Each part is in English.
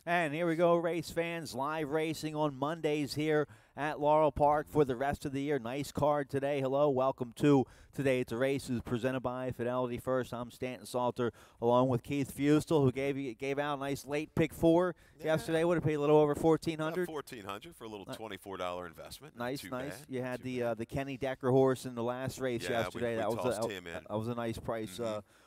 And here we go, race fans, live racing on Mondays here at Laurel Park for the rest of the year. Nice card today. Hello, welcome to Today It's a Race, is presented by Fidelity First. I'm Stanton Salter, along with Keith Fustel, who gave out a nice late pick 4 yesterday. Would it pay a little over $1,400? $1,400 for a little $24 investment. Nice. Bad. You had the Kenny Decker horse in the last race yesterday. We that was a nice price.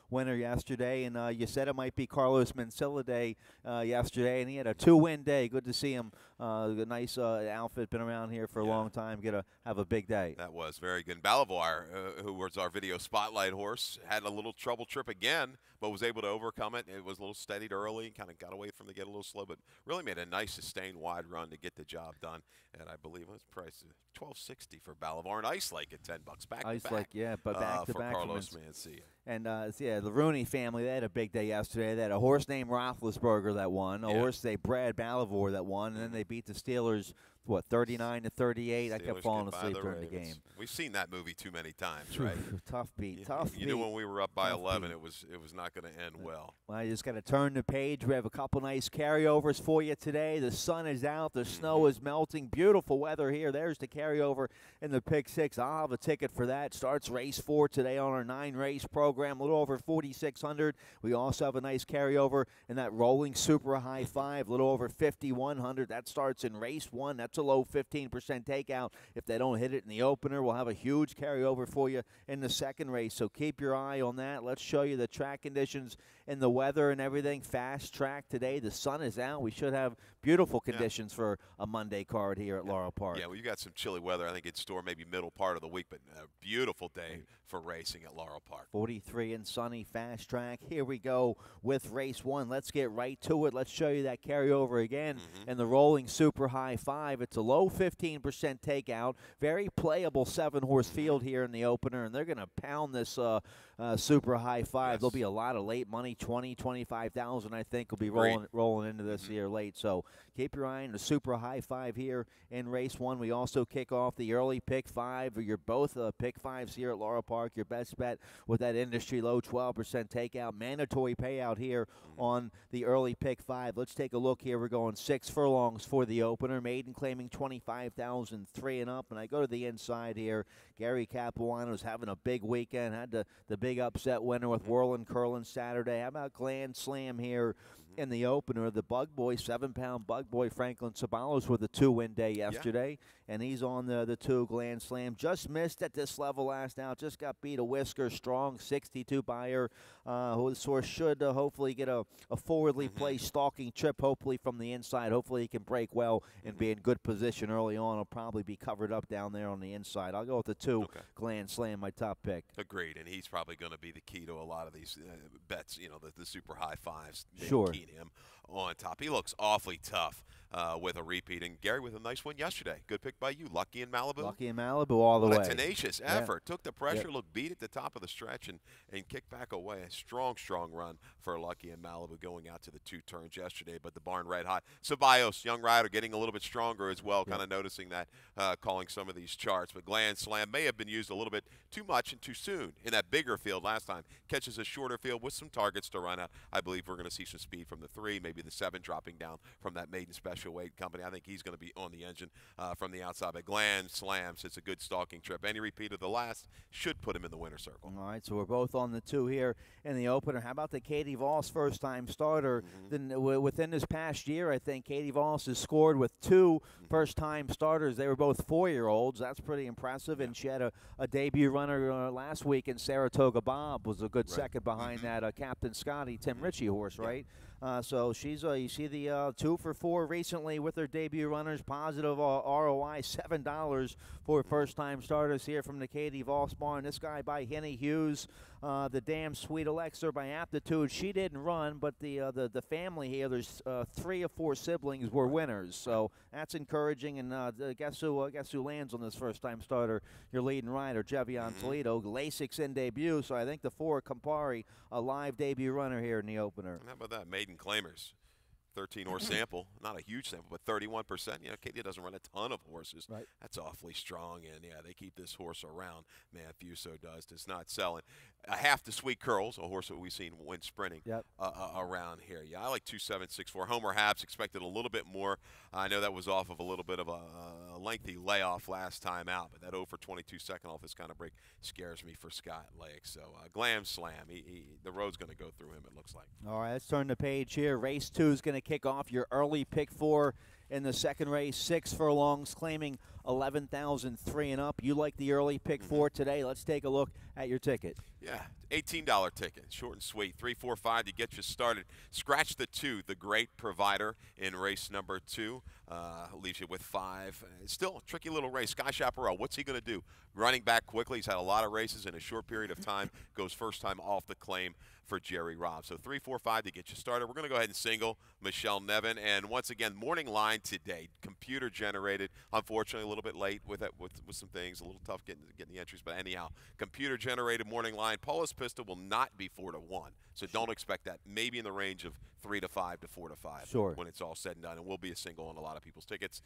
Winner yesterday, and you said it might be Carlos Mencilla Day yesterday, and he had a 2-win day. Good to see him. A nice outfit, been around here for a long time. Have a big day. That was very good. Balavoir, who was our video spotlight horse, had a little trouble trip again, but was able to overcome it. It was a little steadied early, kind of got away from the get a little slow, but really made a nice sustained wide run to get the job done. And I believe it was priced $12.60 for Balavoir, and Ice Lake at $10 back to back. But back to for back Carlos Mencilla. And the Rooney family, they had a big day yesterday. They had a horse named Roethlisberger that won, a horse named Brad Balavoir that won, and then they beat the Steelers, 39-38. I kept falling asleep during the game. We've seen that movie too many times, right? Tough beat. You knew when we were up by 11, it was not going to end well. Well, I just got to turn the page. We have a couple nice carryovers for you today. The sun is out. The snow is melting. Beautiful weather here. There's the carryover in the pick 6. I'll have a ticket for that. Starts race 4 today on our 9-race program. A little over $4,600. We also have a nice carryover in that rolling super high 5. A little over $5,100. That starts in race 1. That's a low 15% takeout. If they don't hit it in the opener, we'll have a huge carryover for you in the second race. So keep your eye on that. Let's show you the track conditions and the weather and everything. Fast track today. The sun is out. We should have beautiful conditions for a Monday card here at Laurel Park. Yeah, well, you got some chilly weather, I think, in store maybe middle part of the week, but a beautiful day for racing at Laurel Park. 43 and sunny, fast track. Here we go with race 1. Let's get right to it. Let's show you that carryover again in the rolling super high 5. It's a low 15% takeout. Very playable 7-horse field here in the opener, and they're going to pound this super high 5. There'll be a lot of late money, 20, 25,000, I think, will be rolling into this here late. So keep your eye on the super high 5 here in race 1. We also kick off the early pick 5. You're both pick 5s here at Laurel Park. Your best bet with that industry low 12% takeout. Mandatory payout here on the early pick 5. Let's take a look here. We're going 6 furlongs for the opener. Maiden claiming 25,003 and up. And I go to the inside here. Gary Capuano's having a big weekend. Had the big upset winner with Whirlin' Curlin Saturday. How about Grand Slam here in the opener? The Bug Boy, 7-pound Bug Boy Franklin Sabalos with a 2-win day yesterday. And he's on the 2 Grand Slam. Just missed at this level last out. Just got beat a whisker strong, 62 buyer. Who should hopefully get a forwardly placed stalking trip, hopefully from the inside. Hopefully he can break well and be in good position early on. He'll probably be covered up down there on the inside. I'll go with the 2 Grand Slam, my top pick. Agreed, and he's probably going to be the key to a lot of these bets, the super high 5s. Sure. Key to him on top. He looks awfully tough with a repeat. And Gary with a nice win yesterday. Good pick by you. Lucky in Malibu. Lucky in Malibu all the way. A tenacious effort. Took the pressure, looked beat at the top of the stretch, and kicked back away. A strong run for Lucky in Malibu going out to the 2 turns yesterday. But the barn red hot. Ceballos, young rider, getting a little bit stronger as well. Kind of noticing that, calling some of these charts. But Grand Slam may have been used a little bit too much and too soon in that bigger field last time. Catches a shorter field with some targets to run out. I believe we're going to see some speed from the 3, maybe the 7 dropping down from that maiden special weight company. I think he's going to be on the engine from the outside. But Grand Slams, it's a good stalking trip. Any repeat of the last should put him in the winner's circle. All right, so we're both on the 2 here in the opener. How about the Katie Voss first-time starter? Then within this past year, I think Katie Voss has scored with 2 first-time starters. They were both 4-year-olds. That's pretty impressive. And she had a debut runner last week in Saratoga. Bob was a good second behind that Captain Scotty, Tim Ritchie horse, right? So she's you see the 2 for 4 recently with her debut runners. Positive ROI, $7 for first-time starters here from the Katie Voss barn. This guy by Henny Hughes, the Damn Sweet Elixir by Aptitude. She didn't run, but the family here, there's 3 or 4 siblings were winners. So that's encouraging. And guess who lands on this first-time starter? Your leading rider, Jevion Toledo. Lasix in debut. So I think the 4 Campari, a live debut runner here in the opener. And how about that? Maiden claimers. 13 horse sample, not a huge sample, but 31%. You know, Katie doesn't run a ton of horses. Right. That's awfully strong, and yeah, they keep this horse around. Man, Fuso does. It's not selling. Half the Sweet Curls, a horse that we've seen win sprinting around here. Yeah, I like 2764. Homer Haps expected a little bit more. I know that was off of a little bit of a lengthy layoff last time out, but that 0 for 22 second off this kind of break scares me for Scott Lake. So Glam Slam, the road's going to go through him, it looks like. All right, let's turn the page here. Race 2 is going to kick off your early pick 4 in the second race. 6 furlongs claiming 11,003 and up. You like the early pick 4 today. Let's take a look at your ticket. Yeah, $18 ticket, short and sweet. 345 to get you started. Scratch the 2, the great provider in race number 2. Leaves you with 5. It's still a tricky little race. Sky Chaparral, what's he going to do? Running back quickly. He's had a lot of races in a short period of time. Goes first time off the claim for Jerry Robb. So 345 to get you started. We're going to go ahead and single Michelle Nevin. And once again, morning line today, computer generated. Unfortunately, a little bit late with some things. A little tough getting the entries. But anyhow, computer generated morning line. Paula's Pistol will not be 4 to 1. So don't expect that. Maybe in the range of 3 to 5 to 4 to 5. Sure. When it's all said and done. And will be a single on a lot of people's tickets.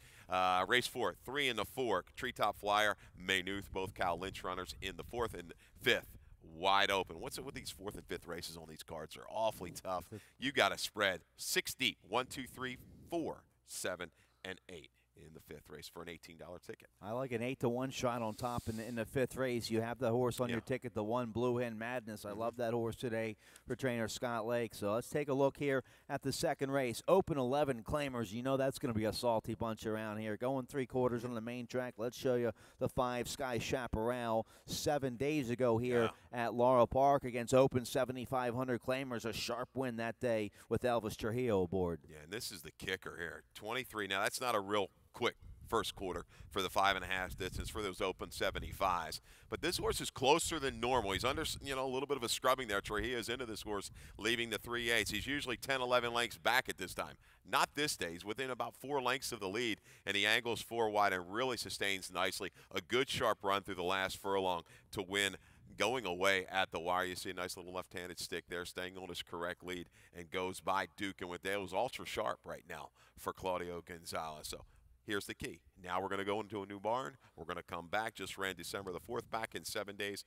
Race 4, 3 in the 4. Treetop Flyer, Maynooth, both Cal Lynch runners in the 4th and 5th. Wide open. What's it with these 4th and 5th races on these cards? They're awfully tough. You got to spread 6 deep. 1, 2, 3, 4, 7, and 8 in the 5th race for an $18 ticket. I like an 8 to 1 shot on top in the 5th race. You have the horse on your ticket, the 1 Blue Hen Madness. I love that horse today for trainer Scott Lake. So let's take a look here at the second race. Open 11 claimers. You know that's going to be a salty bunch around here. Going 3/4 on the main track. Let's show you the 5 Sky Chaparral 7 days ago here at Laurel Park against Open 7,500 claimers. A sharp win that day with Elvis Trujillo aboard. Yeah, and this is the kicker here. 23. Now that's not a real quick first quarter for the 5.5 distance for those Open 75s. But this horse is closer than normal. He's under, a little bit of a scrubbing there. Trujillo's into this horse, leaving the 3/8. He's usually 10, 11 lengths back at this time. Not this day. He's within about 4 lengths of the lead, and he angles 4 wide and really sustains nicely. A good sharp run through the last furlong to win. Going away at the wire, you see a nice little left-handed stick there, staying on his correct lead, and goes by Duke. And with that, it was ultra sharp right now for Claudio Gonzalez. So here's the key. Now we're going to go into a new barn. We're going to come back. Just ran December the 4th, back in 7 days.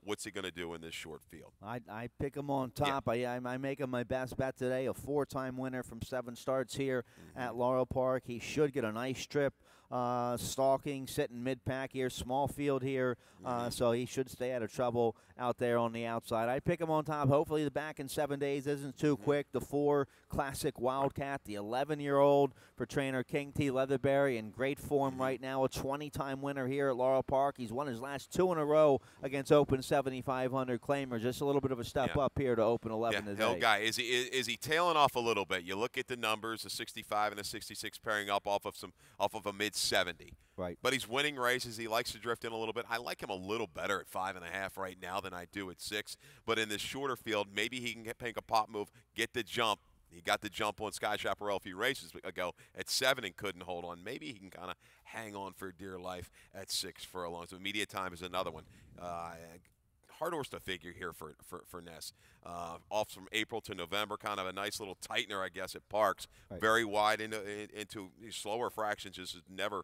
What's he going to do in this short field? I pick him on top. Yeah. I make him my best bet today. A 4-time winner from 7 starts here at Laurel Park. He should get a nice trip. Stalking, sitting mid-pack here, small field here, so he should stay out of trouble out there on the outside. I pick him on top. Hopefully the back in 7 days isn't too quick. The 4 Classic Wildcat, the 11-year-old for trainer King T. Leatherberry, in great form right now. A 20-time winner here at Laurel Park. He's won his last 2 in a row against Open 7,500 claimers. Just a little bit of a step up here to Open 11 today. Hill guy, is he tailing off a little bit? You look at the numbers, a 65 and a 66 pairing up off of a mid-70. Right. But he's winning races. He likes to drift in a little bit. I like him a little better at 5.5 right now than I do at 6. But in this shorter field, maybe he can make a pop move, get the jump. He got the jump on Sky Chaparral a few races ago at 7 and couldn't hold on. Maybe he can kind of hang on for dear life at 6 furlongs. So Immediate Time is another one. Hard horse to figure here for Ness. Off from April to November, kind of a nice little tightener, I guess, at Parks. Right. Very wide into slower fractions, just never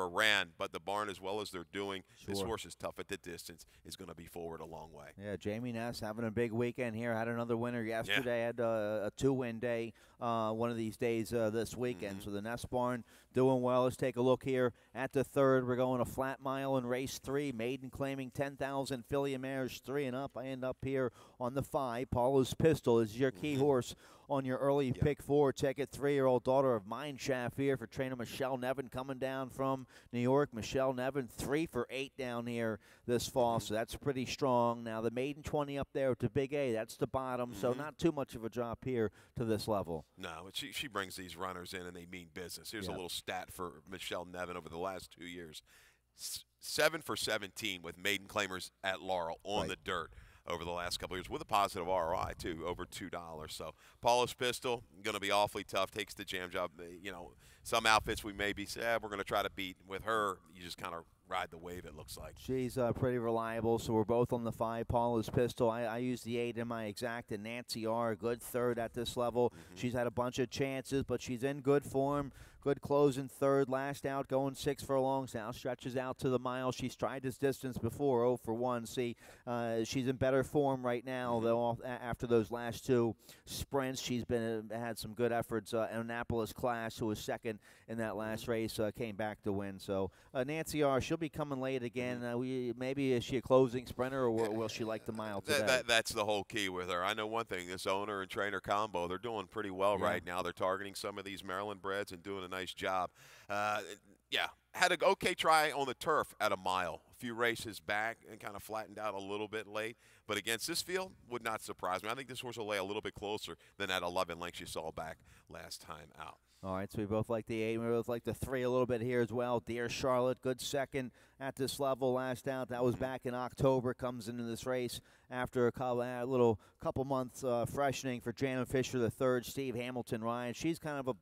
ran. But the barn, as well as they're doing, this horse is tough at the distance, is going to be forward a long way. Yeah, Jamie Ness having a big weekend here. Had another winner yesterday. Had a 2-win day one of these days this weekend. So the Ness barn doing well. Let's take a look here at the 3rd. We're going a flat mile in race 3. Maiden claiming 10,000 filly mares 3 and up. I end up here on the 5. Paula's Pistol is your key horse on your early pick 4 ticket. 3-year-old daughter of Mineshaft here for trainer Michelle Nevin, coming down from New York. Michelle Nevin 3 for 8 down here this fall, so that's pretty strong. Now the maiden 20 up there with the big A, that's the bottom, so not too much of a drop here to this level. No, but she brings these runners in and they mean business. Here's a little stat for Michelle Nevin over the last 2 years. 7 for 17 with maiden claimers at Laurel on the dirt over the last couple of years, with a positive ROI too, over $2. So Paula's Pistol going to be awfully tough. Takes the jam job. Some outfits we maybe say we're going to try to beat. With her, you just kind of ride the wave, it looks like. She's pretty reliable, so we're both on the 5. Paula's pistol. I use the 8 in my exact, and Nancy R, a good third at this level. She's had a bunch of chances, but she's in good form. Good close in third, last out, going 6 furlongs now. Stretches out to the mile. She's tried this distance before, 0 for 1. See, she's in better form right now, though, after those last 2 sprints. She's had some good efforts. Annapolis Class, who was second in that last race, came back to win. So Nancy R, she'll be coming late again. Maybe is she a closing sprinter, or will she like the mile today? That's the whole key with her. I know one thing, this owner and trainer combo, they're doing pretty well right now. They're targeting some of these Maryland breds and doing a nice job. Had an okay try on the turf at a mile. A few races back and kind of flattened out a little bit late. But against this field, would not surprise me. I think this horse will lay a little bit closer than that 11 lengths you saw back last time out. All right, so we both like the 8. We both like the 3 a little bit here as well. Dear Charlotte, good second at this level last out. That was back in October. Comes into this race after a couple months freshening for Janet Fisher the third. Steve Hamilton Ryan. She's kind of a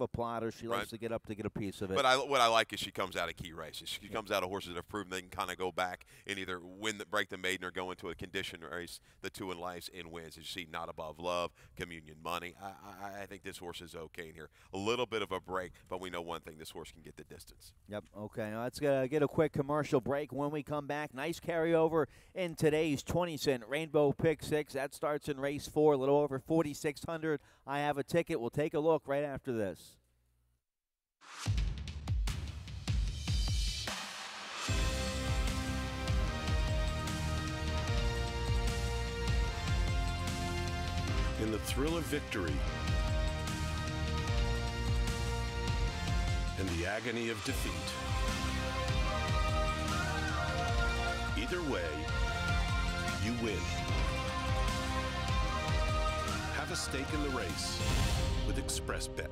plotter. She likes to get up to get a piece of it. But what I like is she comes out of key races. She comes out of horses that have proven they can kind of go back and either break the maiden or go into a condition race, the 2 in lives in wins. As you see, Not Above Love, Communion Money. I think this horse is okay in here. A little bit of a break, but we know one thing: this horse can get the distance. Yep. Okay. Let's get a quick commercial break. When we come back, nice carryover in today's 20-cent Rainbow Pick 6. That starts in race 4, a little over 4,600. I have a ticket. We'll take a look right after this. In the thrill of victory and the agony of defeat, either way, you win. Have a stake in the race with ExpressBet.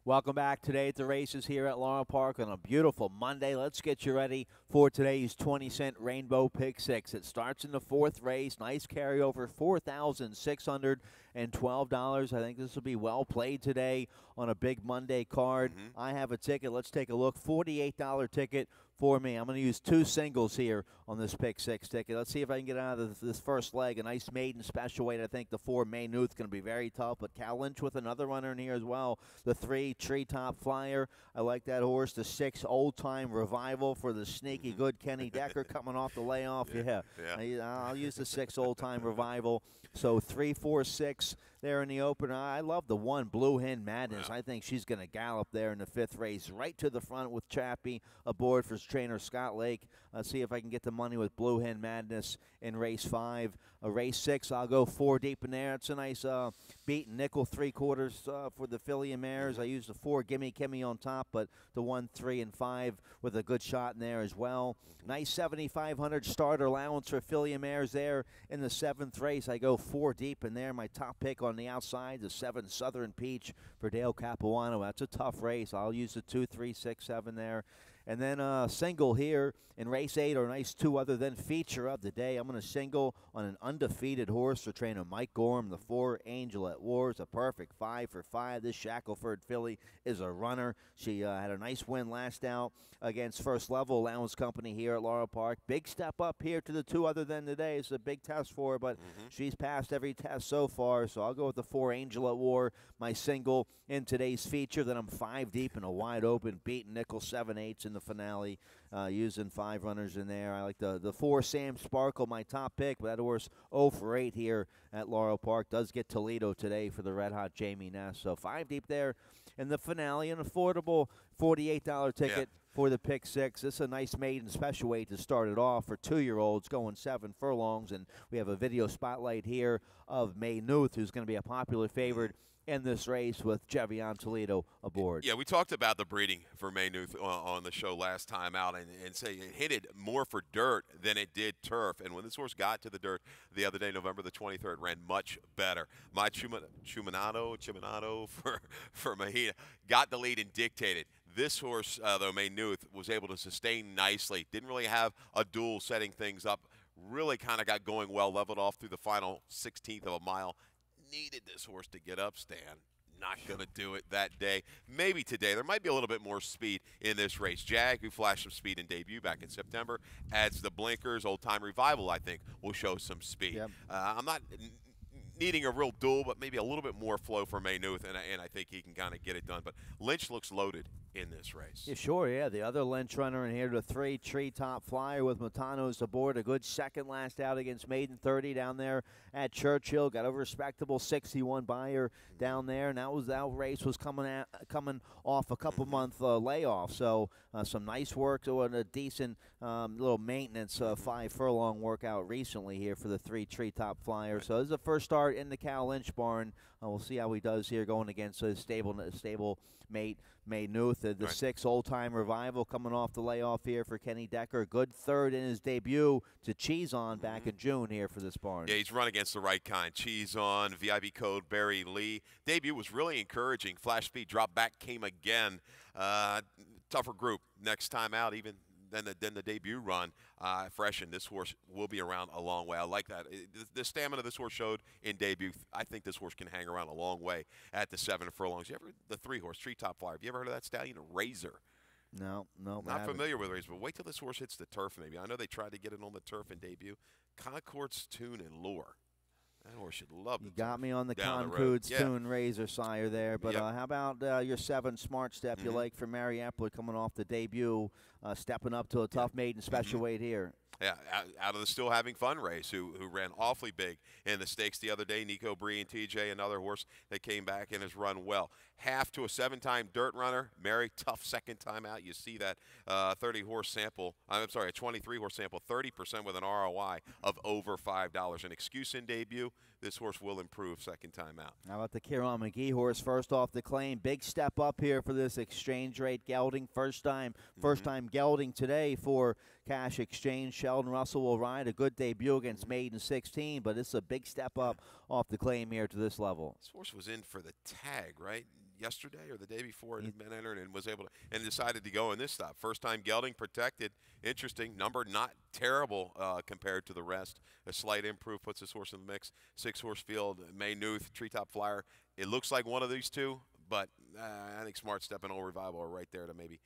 Welcome back today at the races here at Laurel Park on a beautiful Monday. Let's get you ready for today's 20-cent Rainbow Pick 6. It starts in the 4th race. Nice carryover, $4,612. I think this will be well played today on a big Monday card. I have a ticket. Let's take a look. $48 ticket for me. I'm going to use 2 singles here on this Pick 6 ticket. Let's see if I can get out of this first leg. A nice maiden special weight. I think the 4 Maynooth going to be very tough, but Cal Lynch with another runner in here as well. The 3 Treetop Flyer. I like that horse. The 6 Old Time Revival for the sneaky good Kenny Decker coming off the layoff. I'll use the 6 Old Time Revival. So 3, 4, 6 there in the opener. I love the 1 Blue Hen Madness. I think she's going to gallop there in the 5th race, right to the front with Chappie aboard for trainer Scott Lake. Let's see if I can get the money with Blue Hen Madness in race 5. Race 6, I'll go 4 deep in there. It's a nice beaten nickel 3/4 for the filly and mares. I used the 4 Gimme Kimmy on top, but the 1, 3, and 5 with a good shot in there as well. Nice 7,500 starter allowance for filly and mares there in the 7th race. I go 4 deep in there. My top pick on the outside, the 7 Southern Peach for Dale Capuano. That's a tough race. I'll use the 2, 3, 6, 7 there. And then a single here in race 8, or a nice 2 other than feature of the day. I'm going to single on an undefeated horse for trainer Mike Gorham. The 4 Angel at War is a perfect 5 for 5. This Shackelford filly is a runner. She had a nice win last out against First Level Allowance Company here at Laurel Park. Big step up here to the 2 other than today. It's a big test for her, but she's passed every test so far. So I'll go with the 4 Angel at War, my single in today's feature. Then I'm 5 deep in a wide open beaten nickel 7/8 in the finale, using 5 runners in there. I like the 4 Sam Sparkle, my top pick, but that horse 0 for 8 here at Laurel Park. Does get Toledo today for the Red Hot Jamie Ness. So 5 deep there in the finale. An affordable $48 ticket for the Pick 6. This is a nice maiden special weight to start it off for 2-year-olds going 7 furlongs. And we have a video spotlight here of Maynooth, who's going to be a popular favorite in this race with Jevion Toledo aboard. Yeah, we talked about the breeding for Maynooth on the show last time out, and say it hitted more for dirt than it did turf. And when this horse got to the dirt the other day, November the 23rd, ran much better. My Chuminato for Mahina got the lead and dictated. This horse, though, Maynooth, was able to sustain nicely. Didn't really have a duel setting things up. Really kind of got going well, leveled off through the final 16th of a mile. Needed this horse to get up, Stan. Not going to do it that day. Maybe today. There might be a little bit more speed in this race. Jag, who flashed some speed in debut back in September, adds the blinkers. Old Time Revival, I think, will show some speed. Yep. I'm not needing a real duel, but maybe a little bit more flow for Maynooth, and I think he can kind of get it done. But Lynch looks loaded in this race. Yeah, sure, yeah. The other Lynch runner in here, the 3 Treetop Flyer with Matanos aboard. A good second last out against Maiden 30 down there at Churchill. Got a respectable 61 buyer down there, and that race was coming off a couple-month layoff. So some nice work and a decent little maintenance 5-furlong workout recently here for the 3 Treetop Flyer. So this is the first start in the Cal Lynch barn. We'll see how he does here going against a stable mate, Maynooth. The 6 Old Time Revival coming off the layoff here for Kenny Decker. Good third in his debut to Cheese On back in June here for this barn. Yeah, he's run against the right kind. Cheese On, VIB code Barry Lee. Debut was really encouraging. Flash speed drop back came again. Tougher group next time out, even than the debut run. Freshened. This horse will be around a long way. I like that. The stamina this horse showed in debut, I think this horse can hang around a long way at the 7 furlongs. The 3 horse, Treetop Flyer. Have you ever heard of that stallion, Razor? No. Not familiar with Razor, but wait till this horse hits the turf maybe. I know they tried to get it on the turf in debut. Concord's Tune and Lure. That horse should love You got me on the down the Concord's road. Tune Razor sire there. But how about your 7 Smart Step you like for Mary Epler coming off the debut, stepping up to a tough maiden special weight here? Yeah, out of the Still Having Fun race, who ran awfully big in the stakes the other day. Nico Bree and TJ, another horse that came back and has run well. Half to a 7-time dirt runner. Mary, tough second time out. You see that 30-horse sample. I'm sorry, a 23-horse sample, 30% with an ROI of over $5. An excuse in debut. This horse will improve second time out. How about the Kieran McGee horse first off the claim? Big step up here for this exchange rate gelding. First time gelding today for Cash Exchange. Sheldon Russell will ride a good debut against Maiden 16, but it's a big step up off the claim here to this level. This horse was in for the tag, right? Yesterday or the day before, it had been entered and was able to, and decided to go in this stop. First time gelding, protected. Interesting number, not terrible compared to the rest. A slight improve puts this horse in the mix. 6-horse field, Maynooth, Treetop Flyer. It looks like one of these two, but I think Smart Step and Old Revival are right there to maybe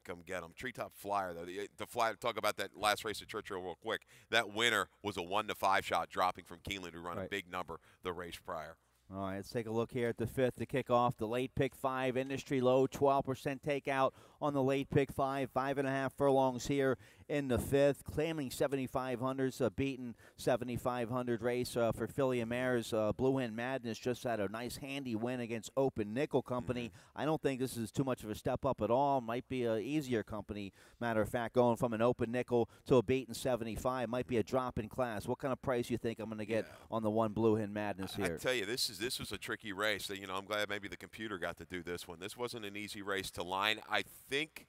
come get them. Treetop Flyer, though, the Flyer, talk about that last race at Churchill real quick. That winner was a 1-5 shot, dropping from Keeneland, who run a big number the race prior. All right, let's take a look here at the 5th to kick off. The late pick 5, industry low, 12% takeout on the late pick 5. 5.5 furlongs here in the 5th. Claiming 7,500s, a beaten 7,500 race for Philly and Mares. Blue Hen Madness just had a nice handy win against Open Nickel Company. I don't think this is too much of a step up at all. Might be an easier company. Matter of fact, going from an Open Nickel to a beaten 75 might be a drop in class. What kind of price do you think I'm going to get on the 1 Blue Hen Madness here? I tell you, this was a tricky race. You know, I'm glad maybe the computer got to do this one. This wasn't an easy race to line. I think,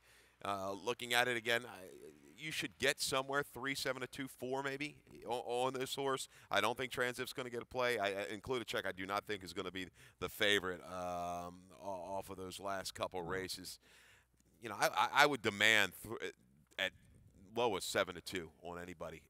looking at it again, you should get somewhere 3-7 to 2-4 maybe on this horse. I don't think Transip's going to get a play. I include a check. I do not think is going to be the favorite off of those last couple races. You know, I would demand at lowest 7 to 2 on anybody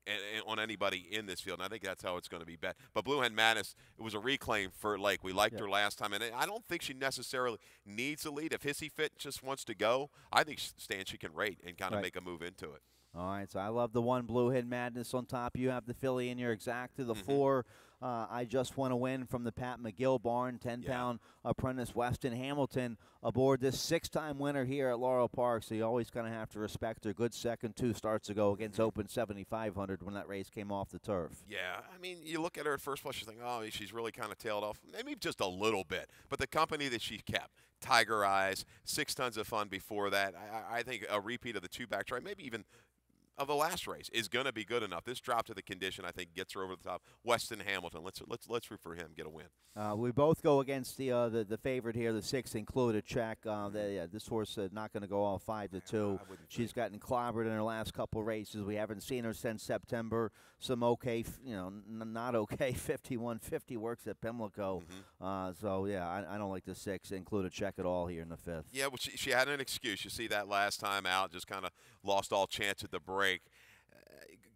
in this field, and I think that's how it's going to be bet. But Blue Hen Madness, it was a reclaim for Lake. We liked her last time, and I don't think she necessarily needs a lead. If Hissy Fit just wants to go, I think Stan she can rate and kind of make a move into it. All right, so I love the 1 Blue Hen Madness on top. You have the filly in your exact to the 4. I just want to win from the Pat McGill barn, 10-pound apprentice Weston Hamilton aboard this 6-time winner here at Laurel Park. So you always kind of have to respect her. Good second 2 starts ago against Open 7,500 when that race came off the turf. Yeah, I mean, you look at her at first blush, you think, oh, she's really kind of tailed off. Maybe just a little bit. But the company that she kept, Tiger Eyes, 6 Tons of Fun before that, I think a repeat of the 2 back try, maybe even of the last race, is going to be good enough. This drop to the condition, I think, gets her over the top. Weston Hamilton, let's root for him, get a win. We both go against the favorite here, the 6 included check. This horse not going to go all 5 to 2. She's gotten clobbered in her last couple races. We haven't seen her since September. Some okay, not okay. 51-50 works at Pimlico. So yeah, I don't like the 6 included check at all here in the 5th. Yeah, well, she had an excuse. You see that last time out, just kind of lost all chance at the break.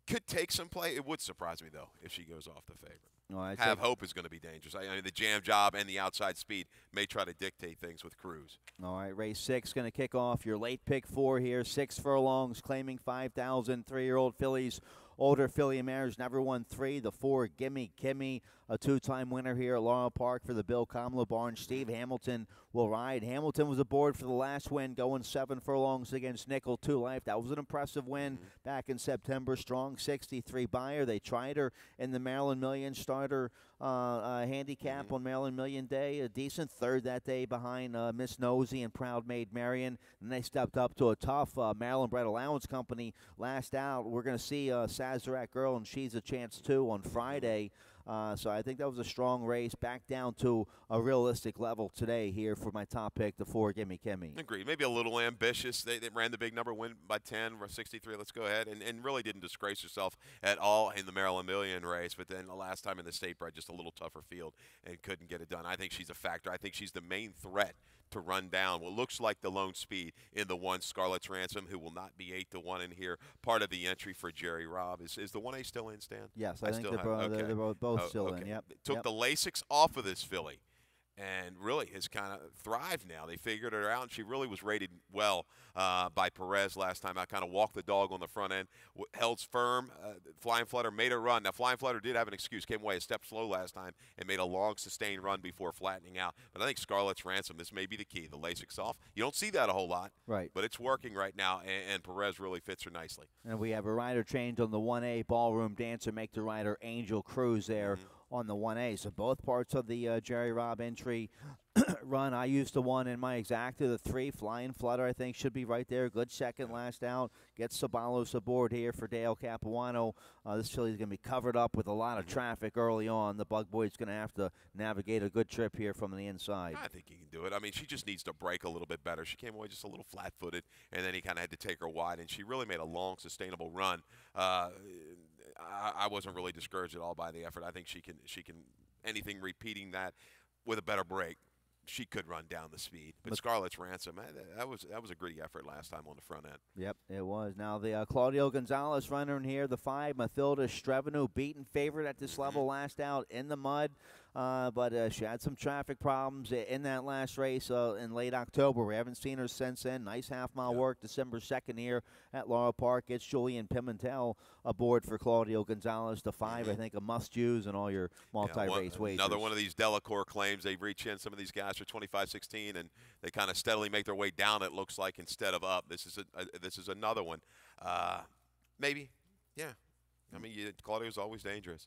Could take some play. It would surprise me, though, if she goes off the favorite. Well, Have Hope is going to be dangerous. I mean, the jam job and the outside speed may try to dictate things with Cruz. All right, race 6 going to kick off your late pick 4 here. 6 furlongs, claiming 5,000. 3-year-old fillies. Older filly mares never won 3. The 4, Gimme Kimmy, a 2-time winner here at Laurel Park for the Bill Kamla barn. Steve Hamilton will ride. Hamilton was aboard for the last win, going 7 furlongs against Nickel 2 Life. That was an impressive win back in September. Strong 63 buyer. They tried her in the Maryland Million starter handicap on Maryland Million Day. A decent third that day behind Miss Nosy and Proud Maid Marion. And they stepped up to a tough Maryland Bred Allowance Company last out. We're going to see Sazerac Girl, and she's a chance too on Friday. So I think that was a strong race, back down to a realistic level today here for my top pick, the 4, Gimme Kimmy. Agreed. Maybe a little ambitious. They ran the big number, win by 10, 63. Let's go ahead. And really didn't disgrace herself at all in the Maryland Million race. But then the last time in the State Bred, just a little tougher field and couldn't get it done. I think she's a factor. I think she's the main threat to run down what looks like the lone speed in the 1, Scarlett's Ransom, who will not be 8-1 in here. Part of the entry for Jerry Robb. Is the 1A still in, Stan? Yes, I think they're both still in. Yep. Took the Lasix off of this filly and really has kind of thrived now. They figured her out, and she really was rated well by Perez last time. I kind of walked the dog on the front end, held firm. Flying Flutter made a run. Now, Flying Flutter did have an excuse, came away a step slow last time and made a long, sustained run before flattening out. But I think Scarlett's Ransom, this may be the key. The Lasix off. You don't see that a whole lot, right? But it's working right now, and Perez really fits her nicely. And we have a rider change on the 1A. Ballroom Dancer make the rider Angel Cruz there on the 1A. So both parts of the Jerry Robb entry run. I used the 1 in my exacta. The 3, Flying Flutter, I think, should be right there. Good second last out. Gets Sabalos aboard here for Dale Capuano. This filly's going to be covered up with a lot of traffic early on. The Bug Boy's going to have to navigate a good trip here from the inside. I think he can do it. I mean, she just needs to break a little bit better. She came away just a little flat-footed, and then he kind of had to take her wide, and she really made a long, sustainable run. I wasn't really discouraged at all by the effort. I think she can anything repeating that with a better break, she could run down the speed. But Scarlett's Ransom, that was a gritty effort last time on the front end. Yep, it was. Now the Claudio Gonzalez runner in here, the 5, Mathilda Strevenu, beaten favorite at this level last out in the mud. But she had some traffic problems in that last race in late October. We haven't seen her since then. Nice half-mile work December 2nd here at Laurel Park. It's Julian Pimentel aboard for Claudio Gonzalez. The 5, I think, a must-use in all your multi-race wagers. Another one of these Delacour claims. They reach in. Some of these guys are 25-16, and they kind of steadily make their way down, it looks like, instead of up. This is another one. Maybe, yeah. I mean, Claudio's always dangerous.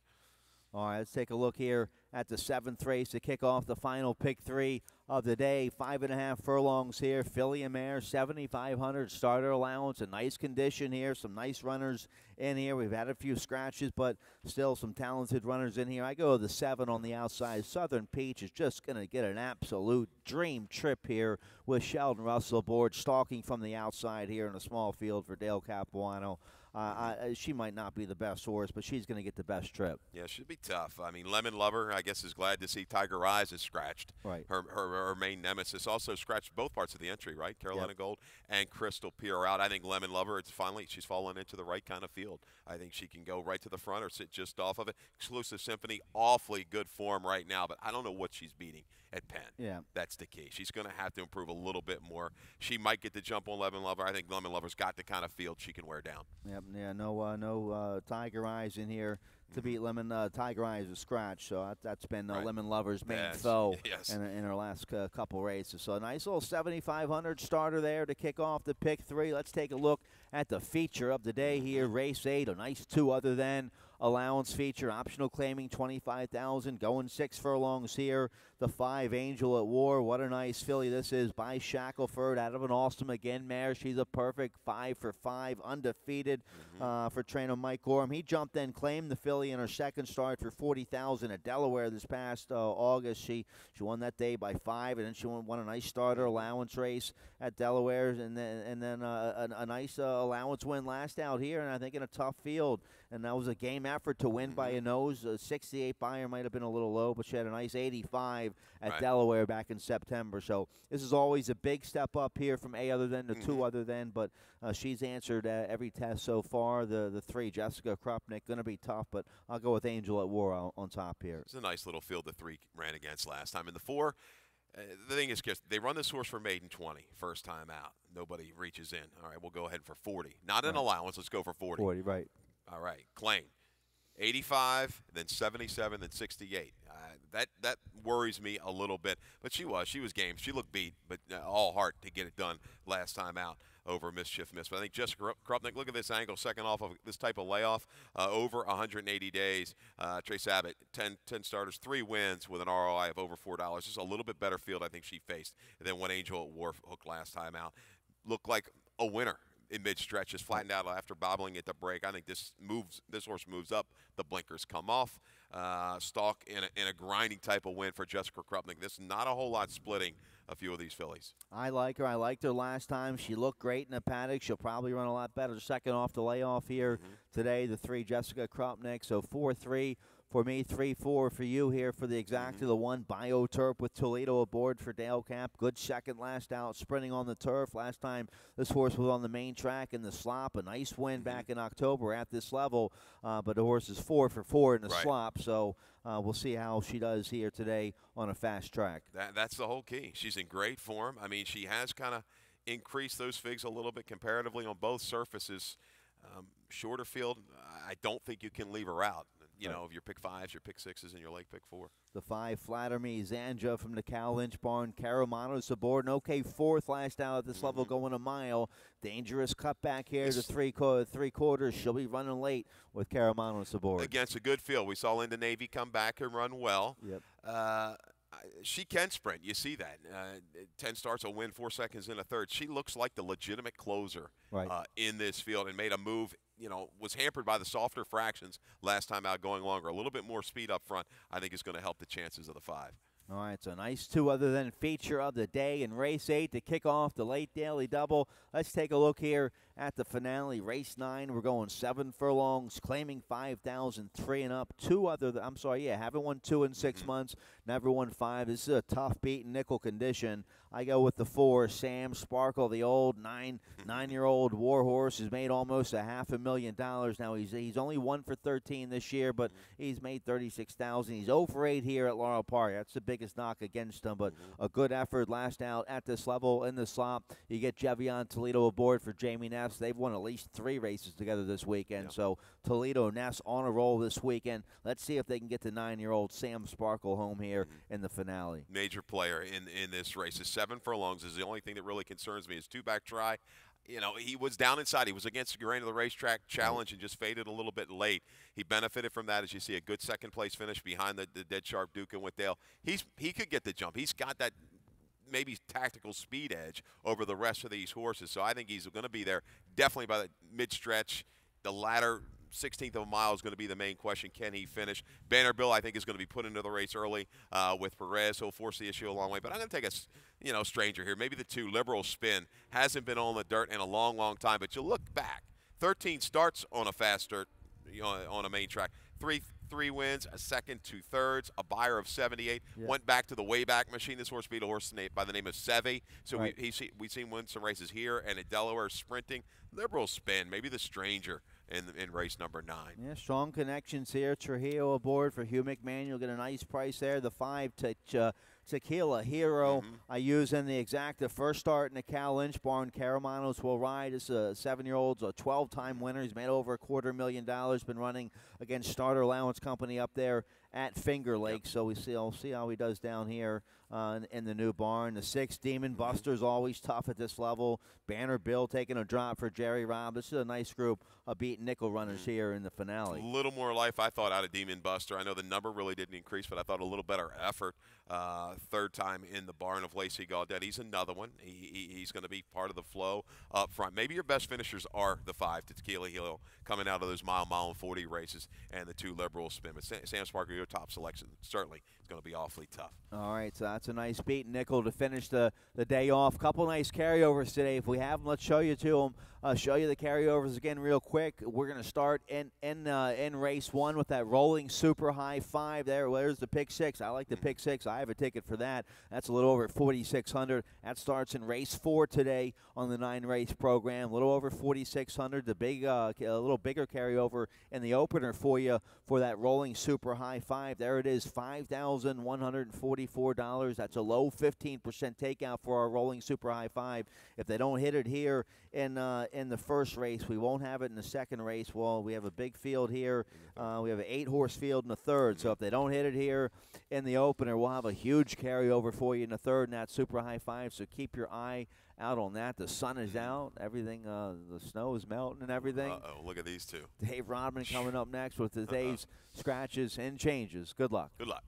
All right, let's take a look here at the 7th race to kick off the final pick 3 of the day. 5.5 furlongs here. Filly and Mare, 7,500 starter allowance. A nice condition here. Some nice runners in here. We've had a few scratches, but still some talented runners in here. I go with the 7 on the outside. Southern Peach is just going to get an absolute dream trip here with Sheldon Russell aboard, stalking from the outside here in a small field for Dale Capuano. She might not be the best horse, but she's going to get the best trip. Yeah, should be tough. I mean, Lemon Lover, I guess, is glad to see Tiger Eyes is scratched. Right. Her main nemesis also scratched both parts of the entry, right? Carolina Gold and Crystal Pier out. I think Lemon Lover, she's fallen into the right kind of field. I think she can go right to the front or sit just off of it. Exclusive Symphony, awfully good form right now, but I don't know what she's beating at Penn. Yeah. That's the key. She's going to have to improve a little bit more. She might get the jump on Lemon Lover. I think Lemon Lover's got the kind of field she can wear down. Yep. Yeah. No Tiger Eyes in here to beat Lemon. Tiger Eyes is scratch, so that's been Lemon Lover's main foe in her last couple races. So a nice little 7,500 starter there to kick off the pick 3. Let's take a look at the feature of the day here. Race 8, a nice 2 other than allowance feature, optional claiming 25,000, going 6 furlongs here. The 5, Angel at War. What a nice filly this is by Shackelford out of an Alstom again mare. She's a perfect 5 for 5, undefeated for trainer Mike Gorham. He jumped in, claimed the filly in her second start for 40,000 at Delaware this past August. She won that day by 5, and then she won a nice starter allowance race at Delaware, and then a nice allowance win last out here, and I think in a tough field and that was a game effort to win by a nose. 68 Buyer might have been a little low, but she had a nice 85 at Delaware back in September. So this is always a big step up here from A other than to 2 other than, but she's answered every test so far. The 3, Jessica Krupnik, going to be tough, but I'll go with Angel at War on top here. It's a nice little field the 3 ran against last time. And the 4, the thing is, they run this horse for maiden 20, first time out. Nobody reaches in. All right, we'll go ahead for 40. Not an allowance. Let's go for 40. 40, right. All right, Claim. 85, then 77, then 68. That worries me a little bit. But she was game. She looked beat, but all heart to get it done last time out over Mischief Miss. But I think Jessica Krupnik, look at this angle, second off of this type of layoff, over 180 days. Trace Abbott, 10 starters, 3 wins with an ROI of over $4. Just a little bit better field I think she faced than what Angel at War hooked last time out. Looked like a winner in mid-stretch, just flattened out after bobbling at the break. I think this horse moves up. The blinkers come off. Stalk in a grinding type of win for Jessica Krupnik. This is not a whole lot splitting a few of these fillies. I like her. I liked her last time. She looked great in the paddock. She'll probably run a lot better second off the layoff here today. The 3, Jessica Krupnik. So 4-3 for me, 3-4 for you here for the exacta. The 1, BioTurf with Toledo aboard for Dale Cap. Good second last out, sprinting on the turf. Last time this horse was on the main track in the slop. A nice win back in October at this level, but the horse is 4 for 4 in the slop. So we'll see how she does here today on a fast track. That's the whole key. She's in great form. I mean, she has kind of increased those figs a little bit comparatively on both surfaces. Shorter field, I don't think you can leave her out. You know, of your pick 5s, your pick 6s, and your late pick 4. The 5, Flatter Me, Zanja from the Cal Lynch barn. Caramanos aboard. An okay 4th last out at this level, going a mile. Dangerous cutback here to 3/4. She'll be running late with Caramanos aboard. Against a good field. We saw Linda Navy come back and run well. Yep. She can sprint. You see that. 10 starts, a win, 4 seconds in a third. She looks like the legitimate closer in this field and made a move. You know, was hampered by the softer fractions last time out going longer. A little bit more speed up front, I think, is going to help the chances of the 5. All right, so nice 2 other than feature of the day in race 8 to kick off the late daily double. Let's take a look here at the finale. Race 9, we're going 7 furlongs, claiming 5,000, 3 and up. Haven't won 2 in 6 months, never won 5. This is a tough beat in nickel condition. I go with the 4, Sam Sparkle, the old nine-year-old war horse, has made almost $500,000. Now he's only 1 for 13 this year, but he's made $36,000. He's 0 for 8 here at Laurel Park. That's the biggest knock against him, but a good effort last out at this level in the slop. You get Jevion Toledo aboard for Jamie Ness. They've won at least 3 races together this weekend, so Toledo Ness on a roll this weekend. Let's see if they can get the 9-year-old Sam Sparkle home here in the finale. Major player in this race. 7 furlongs is the only thing that really concerns me. His 2-back try, you know, he was down inside. He was against the grain of the racetrack challenge and just faded a little bit late. He benefited from that, as you see, a good second-place finish behind the dead sharp Duke and Whitdale. He could get the jump. He's got that maybe tactical speed edge over the rest of these horses. So I think he's going to be there definitely by the mid-stretch. The latter 16th of a mile is going to be the main question. Can he finish? Banner Bill, I think, is going to be put into the race early with Perez. He'll force the issue a long way. But I'm going to take a stranger here. Maybe the 2, Liberal Spin. Hasn't been on the dirt in a long, long time. But you look back. 13 starts on a fast dirt, on a main track. Three wins, a second, 2/3, a buyer of 78. Went back to the Wayback Machine. This horse beat a horse by the name of Sevi. So we've seen win some races here and at Delaware sprinting. Liberal Spin, maybe the stranger in race number 9. Yeah, strong connections here. Trujillo aboard for Hugh McMahon. You'll get a nice price there. The 5, Tequila Hero, I use in the exacta. First start in the Cal Lynch barn. Caramanos will ride. This is a 7-year-old, a 12-time winner. He's made over $250,000. Been running against Starter Allowance Company up there at Finger Lake. So we'll see how he does down here in the new barn. The 6, Demon Buster's always tough at this level. Banner Bill taking a drop for Jerry Robb. This is a nice group of beating nickel runners here in the finale. A little more life, I thought, out of Demon Buster. I know the number really didn't increase, but I thought a little better effort third time in the barn of Lacey Gaudet. He's another one. He's going to be part of the flow up front. Maybe your best finishers are the 5 to Tequila Hill coming out of those mile and 40 races and the 2 Liberal Spin. But Sam Sparker, your top selection certainly is going to be awfully tough. All right, so that's a nice beat nickel to finish the day off. Couple nice carryovers today. If we have them, let's show you to them. Show you the carryovers again real quick. We're going to start in race 1 with that rolling super high 5 there. There's the pick 6. I like the pick 6. I have a ticket for that. That's a little over 4,600. That starts in race 4 today on the 9-race program. A little over 4,600. The big, a little bigger carryover in the opener for you for that rolling super high 5. There it is, $5,144. That's a low 15% takeout for our rolling super high 5. If they don't hit it here in the first race, we won't have it in the second race. Well, we have a big field here. We have an 8-horse field in the third. So if they don't hit it here in the opener, we'll have a huge carryover for you in the third in that super high 5. So keep your eye out on that. The sun is out. Everything, the snow is melting and everything. Uh-oh, look at these two. Dave Rodman coming up next with today's scratches and changes. Good luck. Good luck.